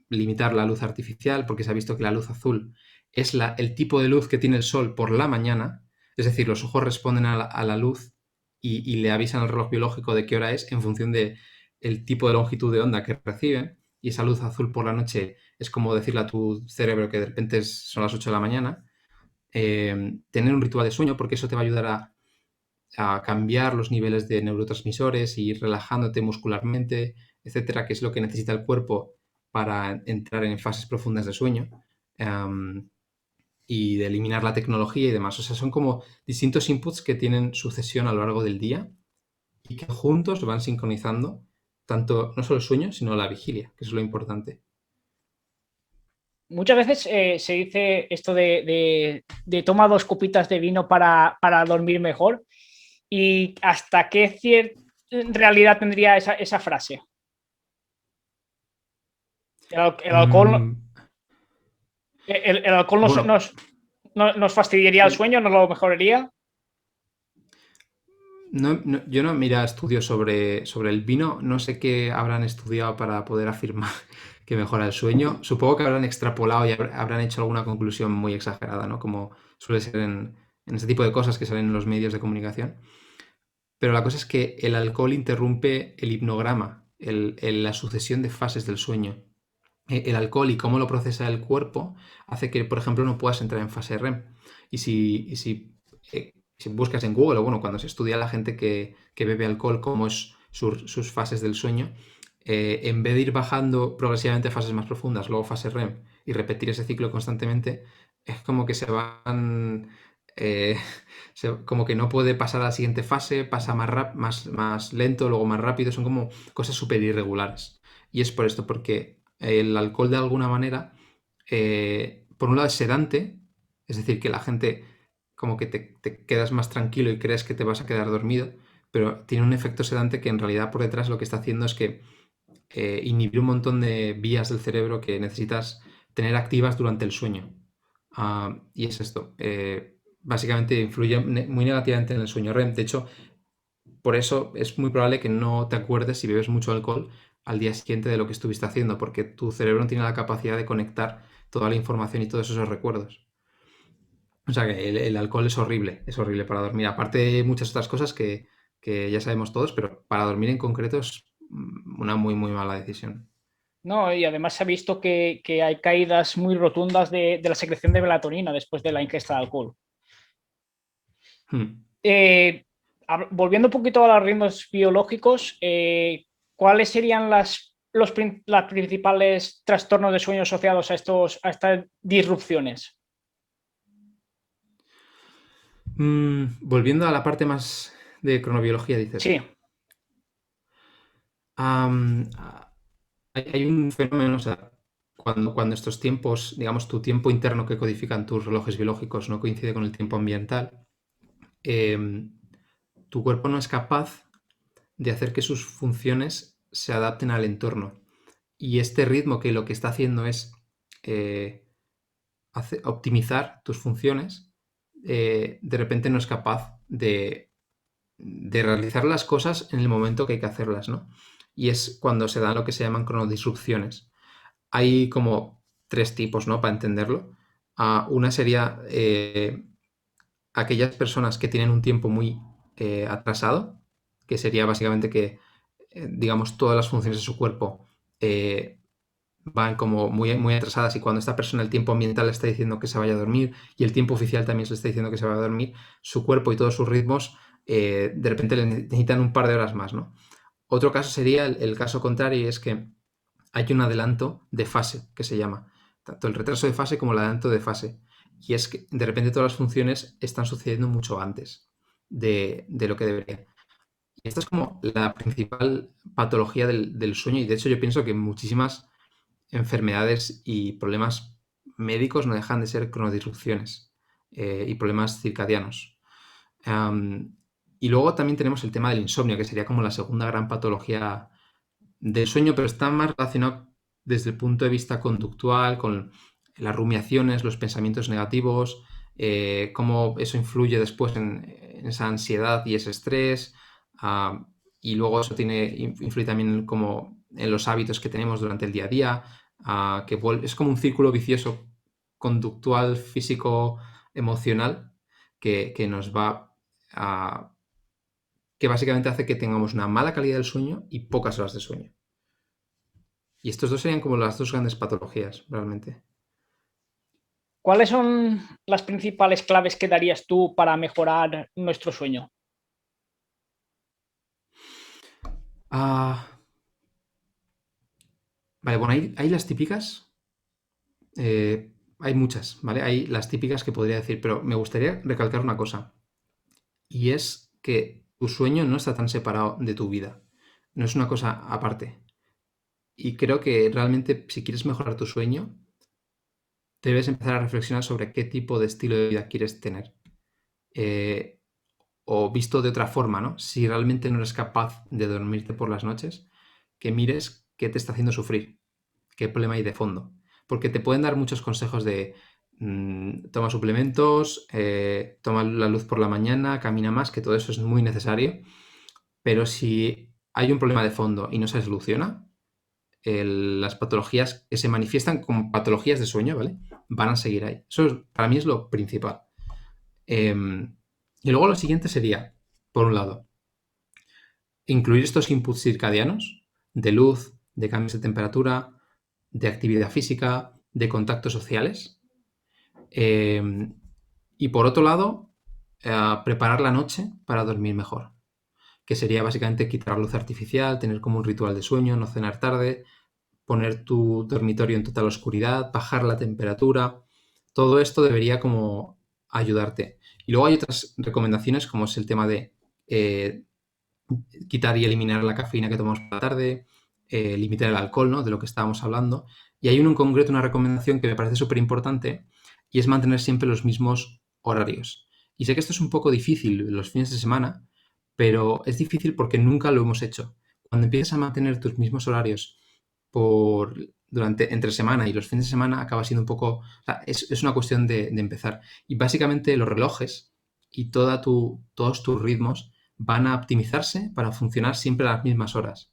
limitar la luz artificial, porque se ha visto que la luz azul es el tipo de luz que tiene el sol por la mañana, es decir, los ojos responden a la luz y le avisan al reloj biológico de qué hora es en función de el tipo de longitud de onda que reciben. Y esa luz azul por la noche es como decirle a tu cerebro que de repente son las 8 de la mañana. Tener un ritual de sueño, porque eso te va a ayudar a cambiar los niveles de neurotransmisores y ir relajándote muscularmente, etcétera, que es lo que necesita el cuerpo para entrar en fases profundas de sueño. em, y de eliminar la tecnología y demás. O sea, son como distintos inputs que tienen sucesión a lo largo del día y que juntos van sincronizando tanto no solo el sueño, sino la vigilia, que es lo importante. Muchas veces se dice esto de toma 2 copitas de vino para dormir mejor. ¿Y hasta qué realidad tendría esa frase? El alcohol, Mm, el alcohol bueno, nos fastidiaría el sueño, nos lo mejoraría. yo no mira estudios sobre el vino, no sé qué habrán estudiado para poder afirmar que mejora el sueño. Supongo que habrán extrapolado y habrán hecho alguna conclusión muy exagerada, ¿no? Como suele ser en ese tipo de cosas que salen en los medios de comunicación. Pero la cosa es que el alcohol interrumpe el hipnograma, la sucesión de fases del sueño. El alcohol y cómo lo procesa el cuerpo hace que, por ejemplo, no puedas entrar en fase REM. Y si buscas en Google, o bueno, cuando se estudia a la gente que bebe alcohol, cómo es sus fases del sueño, en vez de ir bajando progresivamente a fases más profundas, luego fase REM, y repetir ese ciclo constantemente, es como que se van... eh, como que no puede pasar a la siguiente fase, pasa más lento, luego más rápido, son como cosas súper irregulares. Y es por esto, porque el alcohol de alguna manera, por un lado es sedante, es decir, que la gente como que te quedas más tranquilo y crees que te vas a quedar dormido, pero tiene un efecto sedante que en realidad por detrás lo que está haciendo es que inhibir un montón de vías del cerebro que necesitas tener activas durante el sueño. Y es esto. Básicamente influye muy negativamente en el sueño REM. De hecho, por eso es muy probable que no te acuerdes si bebes mucho alcohol al día siguiente de lo que estuviste haciendo, porque tu cerebro no tiene la capacidad de conectar toda la información y todos esos recuerdos. O sea que el alcohol es horrible para dormir. Aparte de muchas otras cosas que ya sabemos todos, pero para dormir en concreto es una muy, muy mala decisión. No, y además se ha visto que hay caídas muy rotundas de la secreción de melatonina después de la ingesta de alcohol. Hmm. Volviendo un poquito a los ritmos biológicos, ¿cuáles serían los principales trastornos de sueño asociados a estas disrupciones? Volviendo a la parte más de cronobiología, dices. Sí, Am, a- hay un fenómeno, o sea, cuando estos tiempos, digamos, tu tiempo interno que codifican tus relojes biológicos no coincide con el tiempo ambiental, em, tu cuerpo no es capaz de hacer que sus funciones se adapten al entorno. Y este ritmo que lo que está haciendo es eh, optimizar tus funciones, de repente no es capaz de realizar las cosas en el momento que hay que hacerlas, ¿no? Y es cuando se dan lo que se llaman cronodisrupciones. Hay como tres tipos, ¿no? Para entenderlo. Una sería aquellas personas que tienen un tiempo muy atrasado, que sería básicamente que, digamos, todas las funciones de su cuerpo eh, van como muy, muy atrasadas y cuando esta persona el tiempo ambiental le está diciendo que se vaya a dormir y el tiempo oficial también se le está diciendo que se vaya a dormir, su cuerpo y todos sus ritmos de repente le necesitan un par de horas más, ¿no? Otro caso sería el caso contrario y es que hay un adelanto de fase que se llama, tanto el retraso de fase como el adelanto de fase. Y es que de repente todas las funciones están sucediendo mucho antes de lo que debería. Y esta es como la principal patología del sueño y de hecho yo pienso que muchísimas enfermedades y problemas médicos no dejan de ser cronodisrupciones y problemas circadianos. Am, y luego también tenemos el tema del insomnio, que sería como la segunda gran patología del sueño, pero está más relacionado desde el punto de vista conductual, con las rumiaciones, los pensamientos negativos, cómo eso influye después en esa ansiedad y ese estrés. ah, y luego eso influye también como en los hábitos que tenemos durante el día a día, es como un círculo vicioso conductual, físico, emocional, que nos va que básicamente hace que tengamos una mala calidad del sueño y pocas horas de sueño. Y estos dos serían como las dos grandes patologías, realmente. ¿Cuáles son las principales claves que darías tú para mejorar nuestro sueño? Ah, vale, bueno, hay las típicas. Hay muchas, ¿vale? Hay las típicas que podría decir, pero me gustaría recalcar una cosa. Y es que tu sueño no está tan separado de tu vida. No es una cosa aparte. Y creo que realmente si quieres mejorar tu sueño, debes empezar a reflexionar sobre qué tipo de estilo de vida quieres tener. Eh, o visto de otra forma, ¿no? Si realmente no eres capaz de dormirte por las noches, que mires qué te está haciendo sufrir, qué problema hay de fondo. Porque te pueden dar muchos consejos de toma suplementos, toma la luz por la mañana, camina más, que todo eso es muy necesario. Pero si hay un problema de fondo y no se soluciona, las patologías que se manifiestan como patologías de sueño, ¿vale? Van a seguir ahí. Para mí es lo principal. Y luego lo siguiente sería, por un lado, incluir estos inputs circadianos de luz, de cambios de temperatura, de actividad física, de contactos sociales. Y por otro lado, preparar la noche para dormir mejor, que sería básicamente quitar la luz artificial, tener como un ritual de sueño, no cenar tarde, poner tu dormitorio en total oscuridad, bajar la temperatura. Todo esto debería como ayudarte. Y luego hay otras recomendaciones como es el tema de eh, quitar y eliminar la cafeína que tomamos por la tarde, limitar el alcohol, ¿no? De lo que estábamos hablando. Y hay uno en concreto, una recomendación que me parece súper importante y es mantener siempre los mismos horarios. Y sé que esto es un poco difícil los fines de semana, pero es difícil porque nunca lo hemos hecho. Cuando empiezas a mantener tus mismos horarios entre semana y los fines de semana, acaba siendo un poco. O sea, es una cuestión de empezar. Y básicamente los relojes y todos tus ritmos van a optimizarse para funcionar siempre a las mismas horas.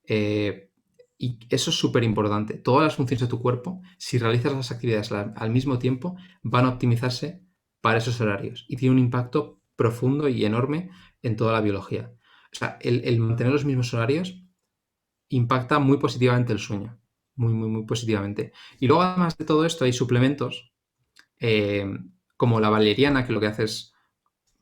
Eh, y eso es súper importante. Todas las funciones de tu cuerpo, si realizas las actividades al mismo tiempo, van a optimizarse para esos horarios. Y tiene un impacto profundo y enorme en toda la biología. O sea, el mantener los mismos horarios impacta muy positivamente el sueño. Muy, muy, muy positivamente. Y luego, además de todo esto, hay suplementos eh, como la valeriana, que lo que hace es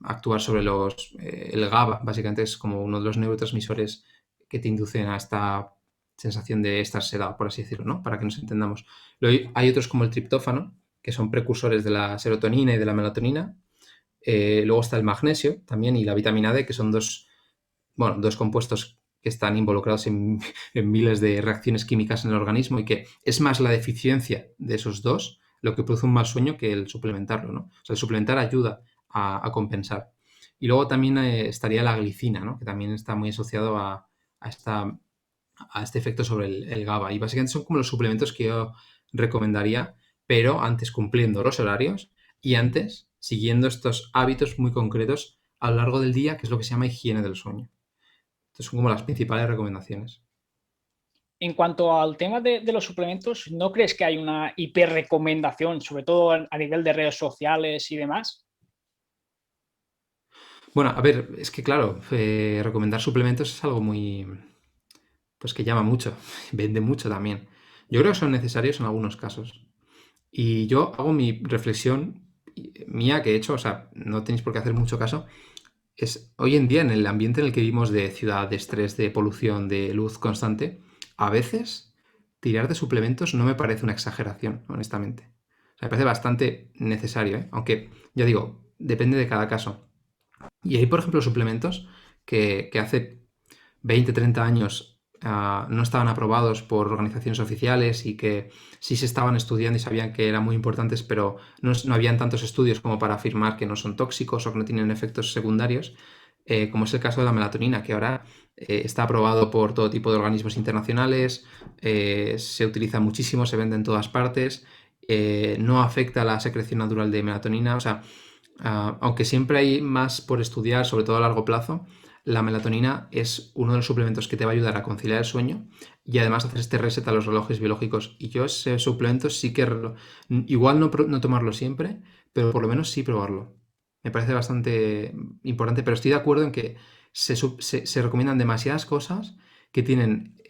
actuar sobre el GABA, básicamente es como uno de los neurotransmisores que te inducen a esta sensación de estar sedado, por así decirlo, ¿no? Para que nos entendamos. Luego hay otros como el triptófano, que son precursores de la serotonina y de la melatonina. Luego está el magnesio también y la vitamina D, que son dos compuestos que están involucrados en miles de reacciones químicas en el organismo y que es más la deficiencia de esos dos lo que produce un mal sueño que el suplementarlo, ¿no? O sea, el suplementar ayuda a compensar. Y luego también estaría la glicina, ¿no? Que también está muy asociado a este efecto sobre el GABA. Y básicamente son como los suplementos que yo recomendaría, pero antes cumpliendo los horarios y antes siguiendo estos hábitos muy concretos a lo largo del día, que es lo que se llama higiene del sueño. Estas son como las principales recomendaciones. En cuanto al tema de los suplementos, ¿no crees que hay una hiperrecomendación, sobre todo a nivel de redes sociales y demás? Bueno, a ver, es que claro, recomendar suplementos es algo muy, pues que llama mucho, vende mucho también. Yo creo que son necesarios en algunos casos. Y yo hago mi reflexión mía que he hecho, o sea, no tenéis por qué hacer mucho caso, es hoy en día en el ambiente en el que vivimos de ciudad, de estrés, de polución, de luz constante, a veces tirar de suplementos no me parece una exageración, honestamente. O sea, me parece bastante necesario, ¿eh? Aunque, ya digo, depende de cada caso. Y hay, por ejemplo, suplementos que hace 20, 30 años no estaban aprobados por organizaciones oficiales y que sí se estaban estudiando y sabían que eran muy importantes, pero no habían tantos estudios como para afirmar que no son tóxicos o que no tienen efectos secundarios, como es el caso de la melatonina, que ahora está aprobado por todo tipo de organismos internacionales, se utiliza muchísimo, se vende en todas partes, no afecta a la secreción natural de melatonina, o sea, aunque siempre hay más por estudiar, sobre todo a largo plazo, la melatonina es uno de los suplementos que te va a ayudar a conciliar el sueño y además hacer este reset a los relojes biológicos. Y yo ese suplemento sí que, igual no tomarlo siempre, pero por lo menos sí probarlo. Me parece bastante importante, pero estoy de acuerdo en que se recomiendan demasiadas cosas que tienen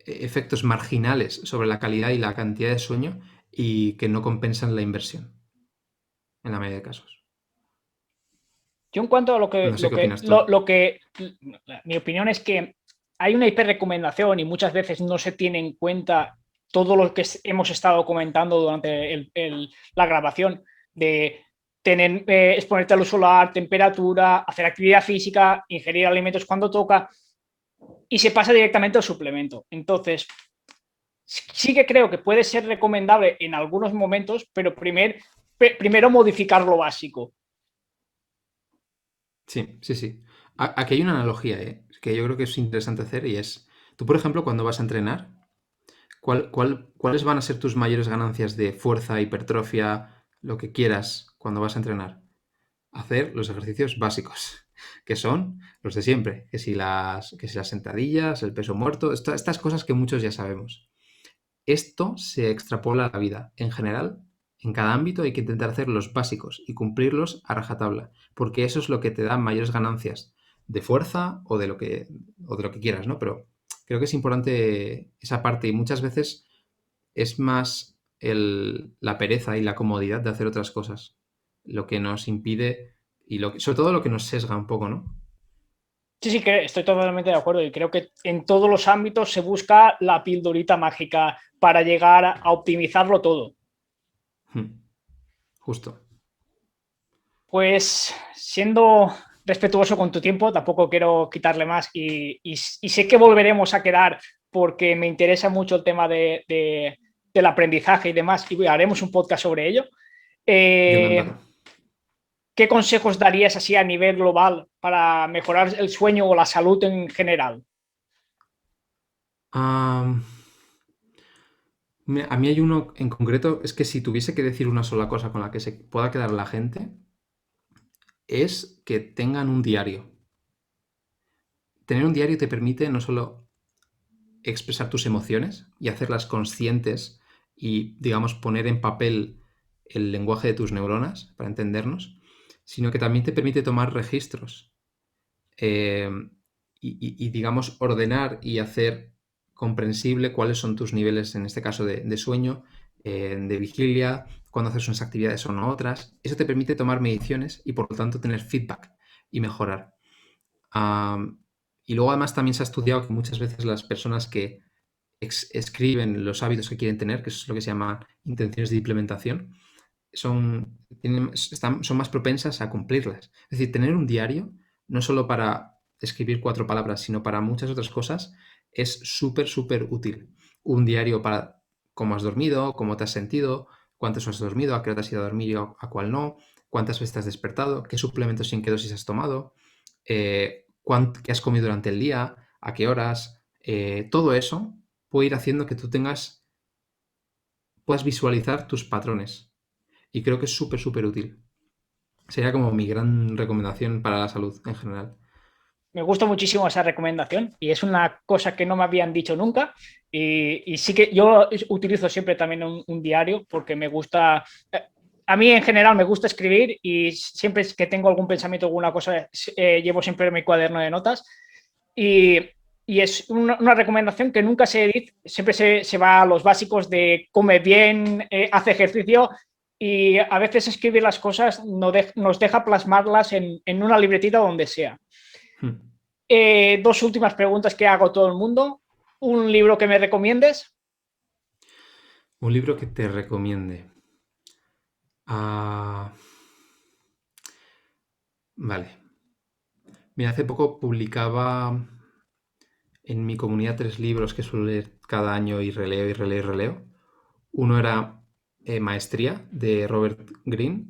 efectos marginales sobre la calidad y la cantidad de sueño y que no compensan la inversión, en la mayoría de casos. Yo en cuanto a No sé qué opinas tú. mi opinión es que hay una hiperrecomendación y muchas veces no se tiene en cuenta todo lo que hemos estado comentando durante la grabación de exponerte a luz solar, temperatura, hacer actividad física, ingerir alimentos cuando toca y se pasa directamente al suplemento. Entonces, sí que creo que puede ser recomendable en algunos momentos, pero primero modificar lo básico. Sí, sí, sí. Aquí hay una analogía, que yo creo que es interesante hacer y es, tú, por ejemplo, cuando vas a entrenar, ¿cuáles van a ser tus mayores ganancias de fuerza, hipertrofia, lo que quieras cuando vas a entrenar? Hacer los ejercicios básicos, que son los de siempre, que si las sentadillas, el peso muerto, estas cosas que muchos ya sabemos. Esto se extrapola a la vida. En general, en cada ámbito hay que intentar hacer los básicos y cumplirlos a rajatabla, porque eso es lo que te da mayores ganancias de fuerza o de lo que quieras, ¿no? Pero creo que es importante esa parte y muchas veces es más la pereza y la comodidad de hacer otras cosas lo que nos impide y sobre todo lo que nos sesga un poco, ¿no? Sí, sí, que estoy totalmente de acuerdo y creo que en todos los ámbitos se busca la pildorita mágica para llegar a optimizarlo todo. Justo. Pues siendo respetuoso con tu tiempo, tampoco quiero quitarle más y sé que volveremos a quedar porque me interesa mucho el tema del aprendizaje y demás y haremos un podcast sobre ello. Yo encantado. ¿Qué consejos darías así a nivel global para mejorar el sueño o la salud en general? Mira, a mí hay uno en concreto, es que si tuviese que decir una sola cosa con la que se pueda quedar la gente, es que tengan un diario. Tener un diario te permite no solo expresar tus emociones y hacerlas conscientes y, digamos, poner en papel el lenguaje de tus neuronas para entendernos, sino que también te permite tomar registros eh, digamos, ordenar y hacer comprensible cuáles son tus niveles, en este caso, de sueño, de vigilia, cuando haces unas actividades o no otras. Eso te permite tomar mediciones y, por lo tanto, tener feedback y mejorar. Y luego, además, también se ha estudiado que muchas veces las personas que escriben los hábitos que quieren tener, que eso es lo que se llama intenciones de implementación, son más propensas a cumplirlas. Es decir, tener un diario, no solo para escribir 4 palabras, sino para muchas otras cosas, es súper, súper útil. Un diario para cómo has dormido, cómo te has sentido, cuántas horas has dormido, a qué hora te has ido a dormir y a cuál no, cuántas veces te has despertado, qué suplementos y en qué dosis has tomado, qué has comido durante el día, a qué horas. Todo eso puede ir haciendo que tú puedas visualizar tus patrones. Y creo que es súper, súper útil. Sería como mi gran recomendación para la salud en general. Me gusta muchísimo esa recomendación y es una cosa que no me habían dicho nunca y sí que yo utilizo siempre también un diario porque me gusta, a mí en general me gusta escribir y siempre que tengo algún pensamiento, alguna cosa, llevo siempre mi cuaderno de notas y, y es una recomendación que nunca se dice, siempre se va a los básicos de come bien, hace ejercicio y a veces escribir las cosas nos deja plasmarlas en una libretita donde sea. Hmm. Dos últimas preguntas que hago a todo el mundo. ¿Un libro que me recomiendes? Un libro que te recomiende. Ah, vale. Mira, hace poco publicaba en mi comunidad 3 libros que suelo leer cada año y releo y releo y releo. Uno era Maestría de Robert Greene.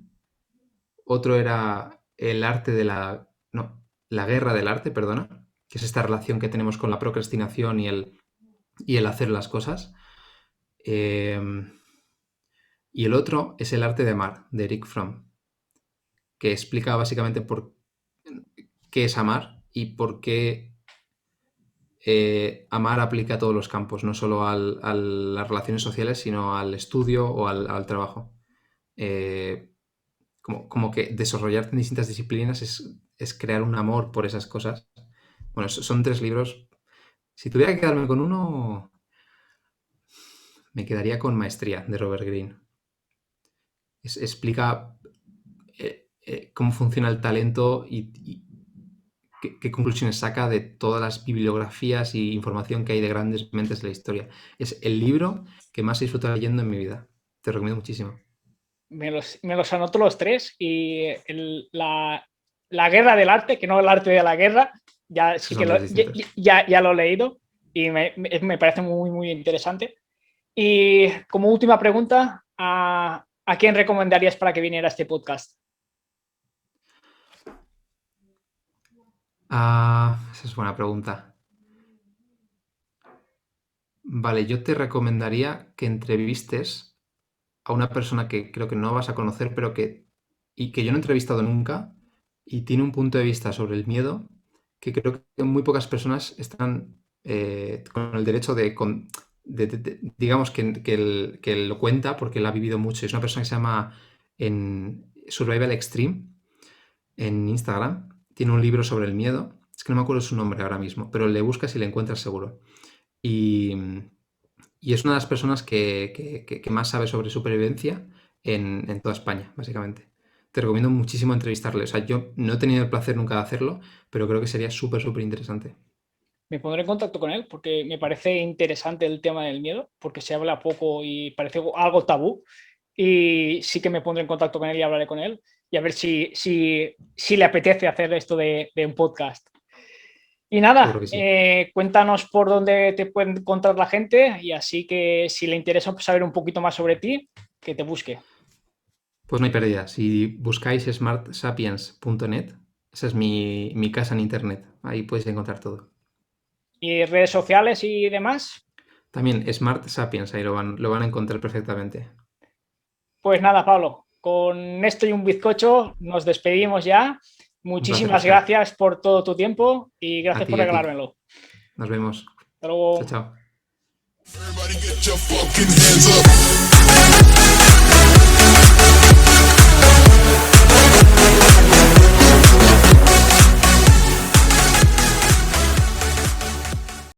Otro era El arte de la... No, La guerra del arte, perdona, que es esta relación que tenemos con la procrastinación y el hacer las cosas. Y el otro es El arte de amar, de Eric Fromm, que explica básicamente por qué es amar y por qué amar aplica a todos los campos, no solo a las relaciones sociales, sino al estudio o al trabajo. Como que desarrollarte en distintas disciplinas es crear un amor por esas cosas. Bueno, son 3 libros. Si tuviera que quedarme con uno, me quedaría con Maestría, de Robert Greene. Explica cómo funciona el talento y qué conclusiones saca de todas las bibliografías y información que hay de grandes mentes de la historia. Es el libro que más he disfrutado leyendo en mi vida. Te recomiendo muchísimo. Me los anoto los 3 y la guerra del arte, que no el arte de la guerra, ya sí Son que dos distintos. ya lo he leído y me parece muy, muy interesante. Y como última pregunta, ¿a quién recomendarías para que viniera a este podcast? Esa es buena pregunta. Vale, yo te recomendaría que entrevistes a una persona que creo que no vas a conocer, pero que yo no he entrevistado nunca y tiene un punto de vista sobre el miedo que creo que muy pocas personas están con el derecho digamos, que lo cuenta porque él ha vivido mucho. Es una persona que se llama en Survival Extreme en Instagram. Tiene un libro sobre el miedo. Es que no me acuerdo su nombre ahora mismo, pero le buscas y le encuentras seguro. Y, y es una de las personas que más sabe sobre supervivencia en toda España, básicamente. Te recomiendo muchísimo entrevistarle. O sea, yo no he tenido el placer nunca de hacerlo, pero creo que sería súper, súper interesante. Me pondré en contacto con él porque me parece interesante el tema del miedo, porque se habla poco y parece algo tabú. Y sí que me pondré en contacto con él y hablaré con él y a ver si le apetece hacer esto de un podcast. Y Seguro nada, que sí. cuéntanos por dónde te pueden encontrar la gente y así que si le interesa saber un poquito más sobre ti, que te busque. Pues no hay pérdida. Si buscáis smartsapiens.net, esa es mi casa en internet. Ahí podéis encontrar todo. ¿Y redes sociales y demás? También Smart Sapiens, ahí lo van a encontrar perfectamente. Pues nada, Pablo, con esto y un bizcocho nos despedimos ya. Un placer, Muchísimas Oscar. gracias por todo tu tiempo y A gracias ti, por a ti. regalármelo. Nos vemos. Hasta Chao, luego. chao. Everybody get your fucking hands up.